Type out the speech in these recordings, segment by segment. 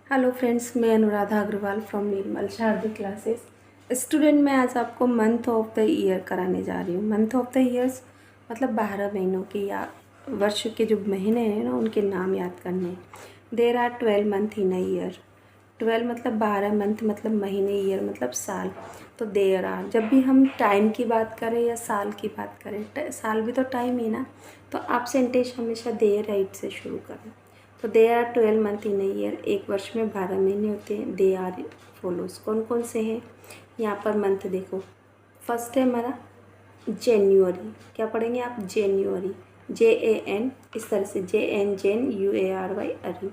Hello friends, मैं Anuradha Agarwal from Nirmal Shardi classes. Student, मैं आज आपको मंथ ऑफ द ईयर कराने जा रही हूँ। मंथ ऑफ द ईयर्स मतलब 12 महीनों के या वर्ष के जो महीने हैं ना, उनके नाम याद करने हैं। There are 12 month in a year. 12 मतलब 12, मंथ मतलब महीने, ईयर मतलब साल। तो देर आर, जब भी हम टाइम की बात करें या साल की बात करें, साल भी तो टाइम ही ना, तो आप सेंटेंस हमेशा देर राइट से शुरू करें। तो they are 12 month in year, एक वर्ष में 12 महीने होते हैं। दे आर फॉलोज, कौन कौन से हैं यहाँ पर मंथ देखो। फर्स्ट है हमारा जनवरी। क्या पढ़ेंगे आप? जनवरी, JAN, इस तरह से JN, जेन, UARY, अरी।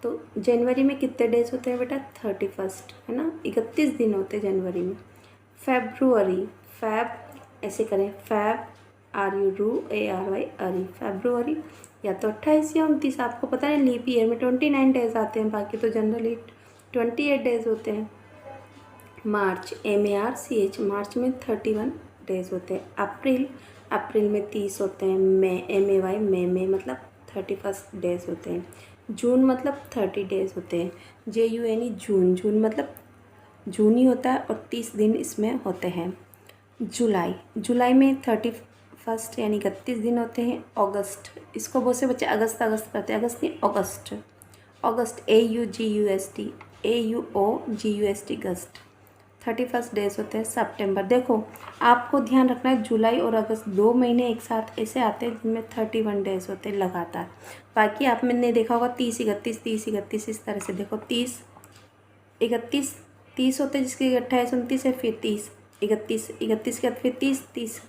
तो जनवरी में कितने डेज होते हैं बेटा? 31 है ना, 31 दिन होते हैं जनवरी में। फेब्रुअरी, फैब ऐसे करें, फैब, RUARY, अरी, फेब्रुअरी। या तो 28 या 29, आपको पता है लीप ईयर में 29 डेज आते हैं, बाकी तो जनरली 28 डेज होते हैं। मार्च, MARCH, मार्च में 31 डेज होते हैं। अप्रैल, अप्रैल में 30 होते हैं। मई, MAY, मई में मतलब 31 डेज होते हैं। जून मतलब 30 डेज होते हैं। JUNE, जून, जून मतलब जून ही होता है और 30 दिन इसमें होते हैं। जुलाई, जुलाई में 31 यानी 31 दिन होते हैं। अगस्त, इसको बहुत से बच्चे अगस्त अगस्त करते हैं, अगस्त नहीं, अगस्त, अगस्त, AUGUST, अगस्त, 31 डेज होते हैं। सितंबर, देखो आपको ध्यान रखना है, जुलाई और अगस्त 2 महीने एक साथ ऐसे आते हैं जिनमें 31 डेज होते हैं लगातार। बाकी आप मैंने देखा होगा 30 31 30 31, इस तरह से देखो 30 31 30 होते हैं, जिसके 28 29 है, फिर 30 31 31 के बाद फिर 30 30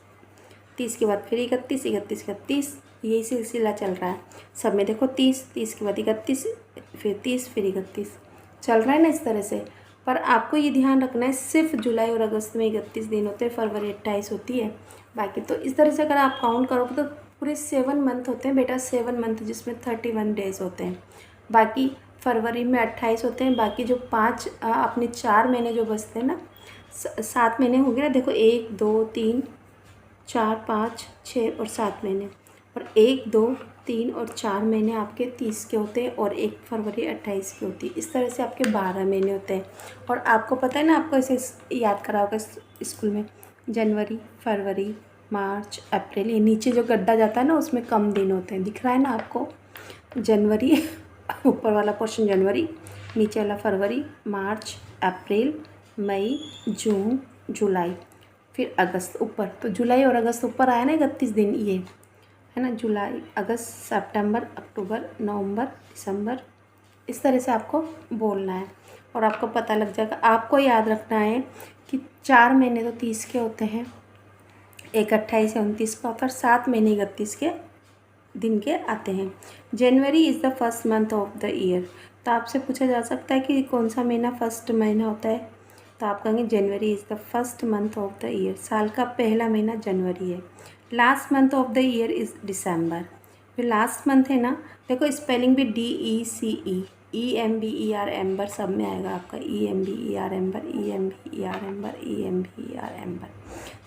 30 के बाद फिर 31 31 के बाद 30, यही सिलसिला चल रहा है सब में। देखो 30 30 के बाद 31, फिर 30, फिर 31, चल रहा है ना इस तरह से। पर आपको ये ध्यान रखना है, सिर्फ जुलाई और अगस्त में 31 दिन होते हैं, फरवरी 28 होती है। बाकी तो इस तरह से अगर आप काउंट करोगे तो पूरे 7 मंथ होते हैं बेटा, 7 मंथ, जिसमें 31 डेज होते हैं। बाकी फरवरी में 28 होते हैं। बाकी जो 5 अपने 4 महीने जो बचते हैं ना, 7 महीने हो गए ना, देखो 1 2 3 4 5 6 और 7 महीने, और 1 2 3 और 4 महीने आपके 30 के होते हैं, और 1 फरवरी 28 की होती है। इस तरह से आपके 12 महीने होते हैं। और आपको पता है ना, आपको ऐसे याद करा होगा स्कूल में, जनवरी, फरवरी, मार्च, अप्रैल, ये नीचे जो गड्ढा जाता है ना, उसमें कम दिन होते हैं, दिख रहा है ना आपको। जनवरी ऊपर वाला पोर्शन जनवरी, नीचे वाला फरवरी, मार्च, अप्रैल, मई, जून, जुलाई, फिर अगस्त ऊपर। तो जुलाई और अगस्त ऊपर आया ना 31 दिन, ये है ना, जुलाई, अगस्त, सितंबर, अक्टूबर, नवंबर, दिसंबर, इस तरह से आपको बोलना है और आपको पता लग जाएगा। आपको याद रखना है कि 4 महीने तो 30 के होते हैं, एक 28 या 29 का होता है, 7 महीने 31 के दिन के आते हैं। जनवरी is the first month of the year. तो आपसे पूछा जा सकता है कि कौन सा महीना फर्स्ट महीना होता है, तो आप कहेंगे January is the first month of the year. साल का पहला महीना जनवरी है। Last month of the year is December. फिर लास्ट मंथ है ना, देखो स्पेलिंग भी DECE, EMBER, एम्बर सब में आएगा आपका, EMBER, amber, EMBER, amber, EMBER, amber.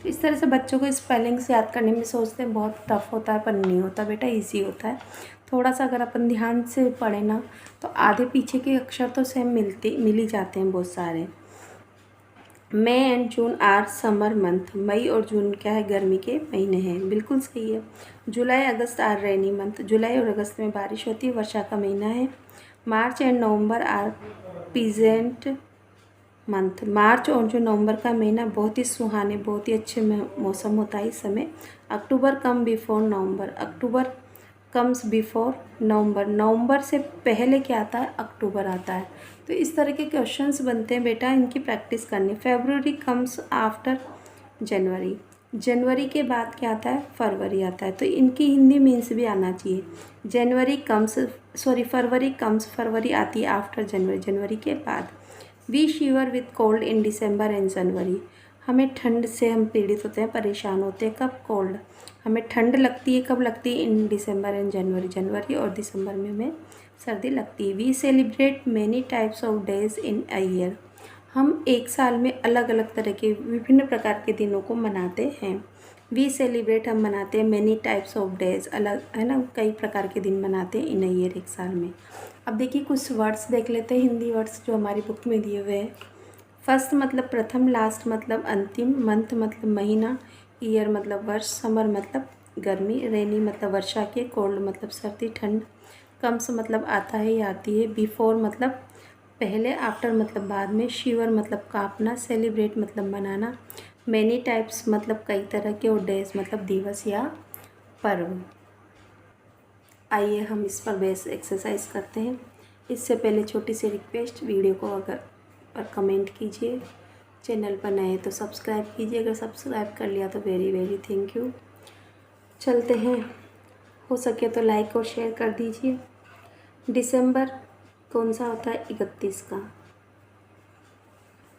तो इस तरह से बच्चों को स्पेलिंग से याद करने में सोचते हैं बहुत टफ होता है, पर नहीं होता बेटा, ईजी होता है। थोड़ा सा अगर अपन ध्यान से पढ़े ना, तो आधे पीछे के अक्षर तो सेम मिल ही जाते हैं बहुत सारे। May and June are summer month. मई और जून क्या है? गर्मी के महीने हैं, बिल्कुल सही है। जुलाई अगस्त आर रेनी मंथ। जुलाई और अगस्त में बारिश होती है, वर्षा का महीना है। March and November are pleasant month. मार्च और जो नवंबर का महीना बहुत ही सुहाने, बहुत ही अच्छे मौसम होता है इस समय। अक्टूबर कम बिफोर नवंबर। अक्टूबर कम्स बिफोर नवंबर। नवंबर से पहले क्या आता है? अक्टूबर आता है। तो इस तरह के क्वेश्चंस बनते हैं बेटा, इनकी प्रैक्टिस करनी। February comes after January. जनवरी के बाद क्या आता है? फरवरी आता है। तो इनकी हिंदी मीन्स भी आना चाहिए। फरवरी कम्स, फरवरी आती है आफ्टर जनवरी, जनवरी के बाद। We shiver with cold in December and January. हमें ठंड से हम पीड़ित होते हैं, परेशान होते हैं। कब? कोल्ड, हमें ठंड लगती है। कब लगती है? इन दिसंबर एंड जनवरी, जनवरी और दिसंबर में हमें सर्दी लगती है। We celebrate many types of days in a year. हम एक साल में अलग अलग तरह के विभिन्न प्रकार के दिनों को मनाते हैं। वी सेलिब्रेट हम मनाते हैं मैनी टाइप्स ऑफ डेज, अलग है ना, कई प्रकार के दिन मनाते हैं इन अ ईयर, एक साल में। अब देखिए कुछ वर्ड्स देख लेते हैं, हिंदी वर्ड्स जो हमारी बुक में दिए हुए हैं। फर्स्ट मतलब प्रथम, लास्ट मतलब अंतिम, मंथ मतलब महीना, ईयर मतलब वर्ष, समर मतलब गर्मी, रेनी मतलब वर्षा के, कोल्ड मतलब सर्दी ठंड, कम्स मतलब आता है या आती है, बिफोर मतलब पहले, आफ्टर मतलब बाद में, शिवर मतलब कांपना, सेलिब्रेट मतलब मनाना, मैनी टाइप्स मतलब कई तरह के, और डेज मतलब दिवस या पर्व। आइए हम इस पर बेस एक्सरसाइज करते हैं। इससे पहले छोटी सी रिक्वेस्ट, वीडियो को अगर पर कमेंट कीजिए, चैनल पर नए तो सब्सक्राइब कीजिए, अगर सब्सक्राइब कर लिया तो वेरी वेरी थैंक यू। चलते हैं, हो सके तो लाइक और शेयर कर दीजिए। दिसंबर कौन सा होता है? 31 का।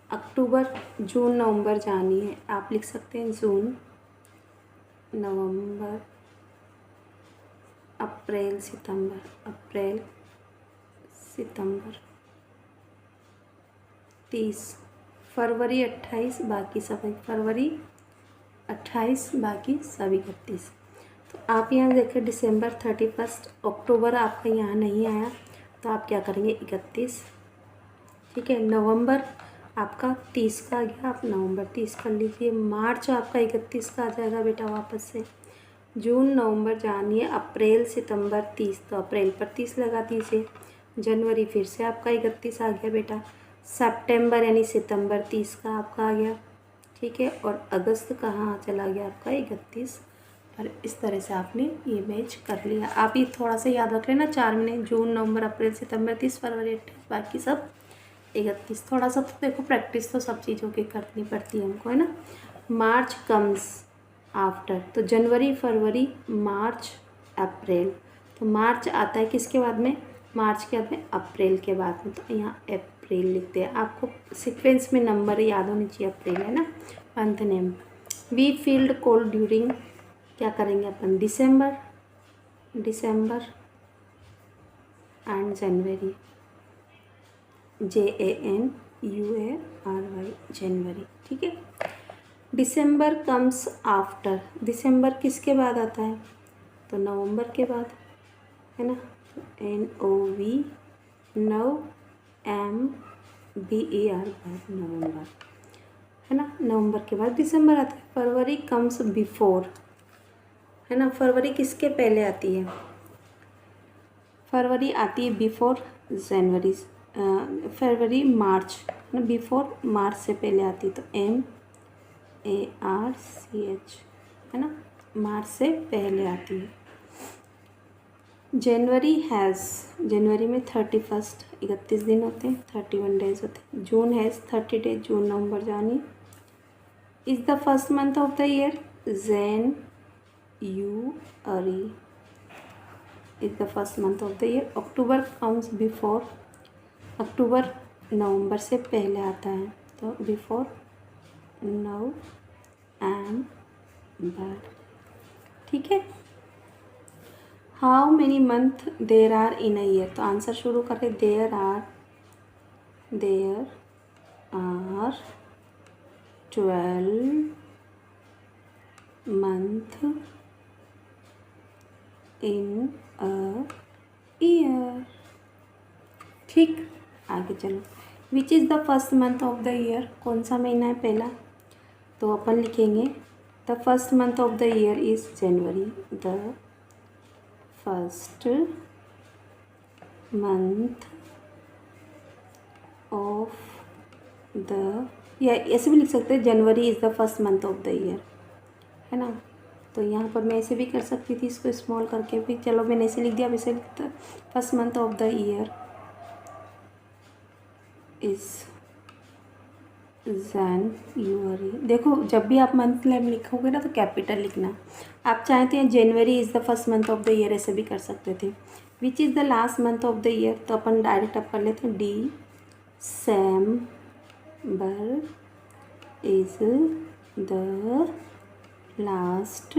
अक्टूबर, जून, नवंबर जानिए, आप लिख सकते हैं जून, नवंबर, अप्रैल, सितंबर, अप्रैल, सितंबर। 30 फरवरी, 28, बाकी सब फरवरी 28, बाकी सब 31। तो आप यहाँ देखें दिसंबर 31, अक्टूबर आपका यहाँ नहीं आया तो आप क्या करेंगे? 31, ठीक है। नवंबर आपका 30 का आ गया, आप नवंबर 30 कर लीजिए। मार्च आपका 31 का आ जाएगा बेटा वापस से। जून, नवंबर जानिए, अप्रैल, सितंबर 30, तो अप्रैल पर 30 लगा दीजिए। जनवरी फिर से आपका 31 आ गया बेटा। सितंबर यानी सितंबर 30 का आपका आ गया, ठीक है। और अगस्त कहाँ चला गया आपका? 31। और इस तरह से आपने ये मैच कर लिया। आप ये थोड़ा सा याद रख लेना, 4 महीने, जून, नवंबर, अप्रैल, सितंबर 30, फरवरी 28, बाकी सब 31। थोड़ा सा तो देखो प्रैक्टिस तो सब चीज़ों की करनी पड़ती है हमको, है ना। मार्च कम्स आफ्टर, तो जनवरी, फरवरी, मार्च, अप्रैल। तो मार्च आता है किसके बाद में? मार्च के बाद में अप्रैल के बाद में, तो यहाँ अप्रैल लिखते हैं। आपको सीक्वेंस में नंबर याद होनी चाहिए, अप्रैल है ना, month name. We feel cold during, क्या करेंगे अपन? दिसंबर, दिसंबर एंड जनवरी, JANUARY, जनवरी, ठीक है। दिसंबर कम्स आफ्टर, दिसंबर किसके बाद आता है? तो नवंबर के बाद, है ना। NOV, NOWMBER, नवंबर, है ना। नवंबर के बाद दिसंबर आता है। फरवरी कम्स बिफोर, है ना। फरवरी किसके पहले आती है? फरवरी आती है बिफोर जनवरी। फरवरी, मार्च, है ना, बिफोर मार्च से पहले आती है, तो MARCH, है ना, मार्च से पहले आती है। जनवरी हैज़, जनवरी में 31, 31 दिन होते हैं, 31 डेज होते हैं। जून हैज़ 30 डेज, जून, नवंबर जानिए। Is the first month of the year, January is the first month of the year. October comes before, अक्टूबर नवंबर से पहले आता है, तो बिफोर नवंबर, ठीक है। How many month there are in a year, तो आंसर शुरू करें। There are 12 month in a year, ठीक। आगे चलो। Which is the first month of the year, कौन सा महीना है पहला? तो अपन लिखेंगे the first month of the year is January. The first month of the, या ऐसे भी लिख सकते हैं, जनवरी is the first month of the year, है ना। तो यहाँ पर मैं ऐसे भी कर सकती थी, इसको स्मॉल करके भी, चलो मैंने ऐसे लिख दिया। वैसे लिखता, first month of the year is जनवरी। देखो जब भी आप मंथ नेम लिखोगे ना तो कैपिटल लिखना। आप चाहते हैं जनवरी is the first month of the year, ऐसे भी कर सकते थे। विच is the last month of the year, तो अपन डायरेक्ट अब कर लेते हैं। December is the last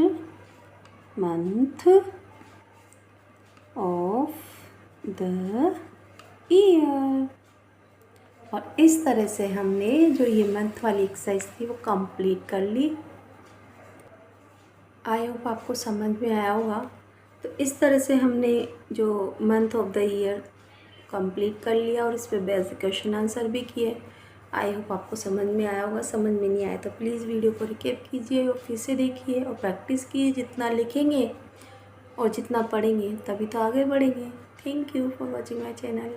month of the year. और इस तरह से हमने जो ये मंथ वाली एक्सरसाइज थी वो कंप्लीट कर ली। आई होप आपको समझ में आया होगा। तो इस तरह से हमने जो month of the year complete कर लिया और इस पे बेसिक क्वेश्चन आंसर भी किए। आई होप आपको समझ में आया होगा। समझ में नहीं आया तो प्लीज़ वीडियो को रिकैप कीजिए और फिर से देखिए और प्रैक्टिस कीजिए। जितना लिखेंगे और जितना पढ़ेंगे तभी तो आगे बढ़ेंगे। Thank you for watching my channel.